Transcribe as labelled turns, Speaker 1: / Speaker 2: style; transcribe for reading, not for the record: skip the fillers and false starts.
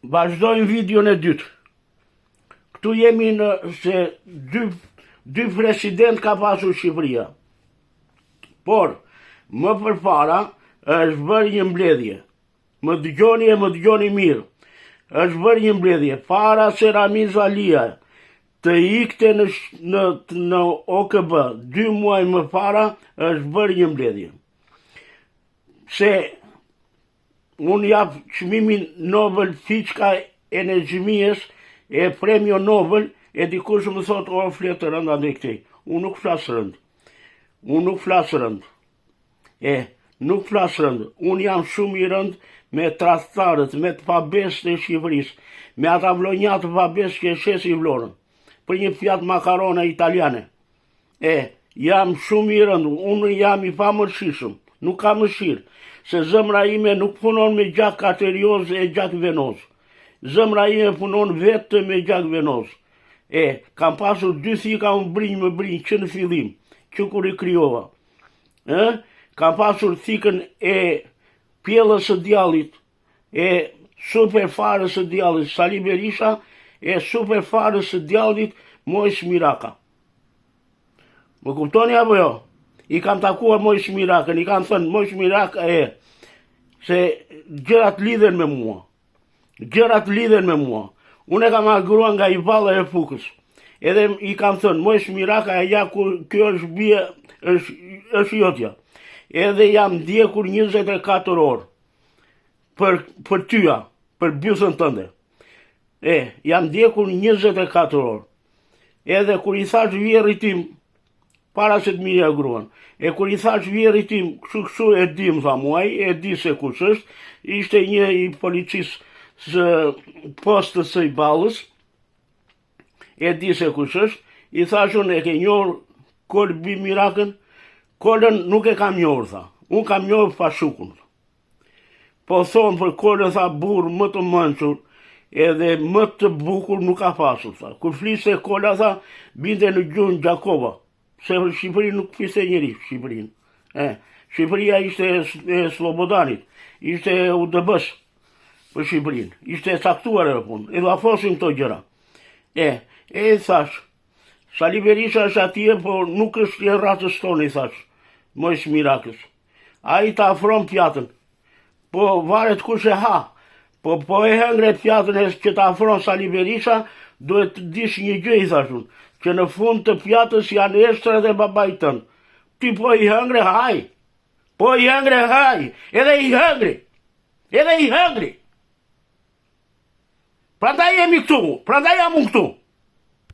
Speaker 1: vazhdojmë videon e dytë. Këtu jemi në se dy president ka pasur Shqipëria. Por, më përpara është bërë një mbledhje. Më dëgjoni mirë. Është bërë një mbledhje para se Ramiz Alia të ikte në OKB 2 muaj më para, është bërë një mbledhje. Se unë jap çmimin Nobel Fiçka Energjimies e premio Nobel, e dikush më thot o flet të rënd andaj këtej. Unë nuk flas rënd. Nuk flas rënd. Unë jam shumë i rënd me tradhtarët, me të pabesët e Shqipërisë, me ata vlonjat të pabesë që shesi Vlorën, për një fjatë makarona italiane. Jam shumë i rënd, unë jam i pamërshishëm, nuk kam mëshirë, se zemra ime nuk punon me gjak arterioz e gjak venoz. Zemra ime punon vetë me gjak venoz. Kam pasur 2 thika më brinj që në fillim, që kur i kryova. Kam pasur thikën e pjellës së djallit, e super farës së djallit Sali Berisha, e super farës së djallit Mojs Miraka. Më kuptoni apo jo? I kam takuar Mojs Mirakën, i kam thënë Mojs Miraka se gjërat lidhen me mua. Unë e kam agruar nga i valla e Fukës. Edhe i kam thënë Mojs Miraka kjo është bie, është jotja. Edhe jam ndjekur 24 orë për tyja, për bjusën tënde. Jam ndjekur 24 orë. Edhe kur i thash vjerrit tim, para se të mirja gruan, kur i thash vjerrit tim, kështu e di më tha muaj, e di se kush është, ishte një i policisë së postës së i Ballës, e di se kush është, i thash unë e ke njohur Kolbi Mirakën, Kolën nuk e kam njohur, tha. Unë kam njohur Fashukun. Po thonë për Kolën, tha, burr më të mençur, edhe më të bukur nuk ka pasur, tha. Kur fliste Kola, tha, binte në gjuhën Gjakova, se për Shqipërinë nuk fliste njeri Shqipërinë. Shqipëria ishte e Slobodanit, ishte e UDB-s për Shqipërinë, ishte e caktuar e punë, edhe afosin këto gjëra. Thash, Sali Berisha është atje, por nuk është e ratës tonë, i thash, Mojs Mirakës. Ai ta afron pjatën, po varet kush e ha. Po e hëngre pjatën që ta afron Sali Berisha, duhet të dish një gjë, i thash unë, që në fund të pjatës janë eshtra dhe babait tënë. Ti po i hëngre haj. Edhe i hëngri. Prandaj jemi këtu, prandaj jam unë këtu.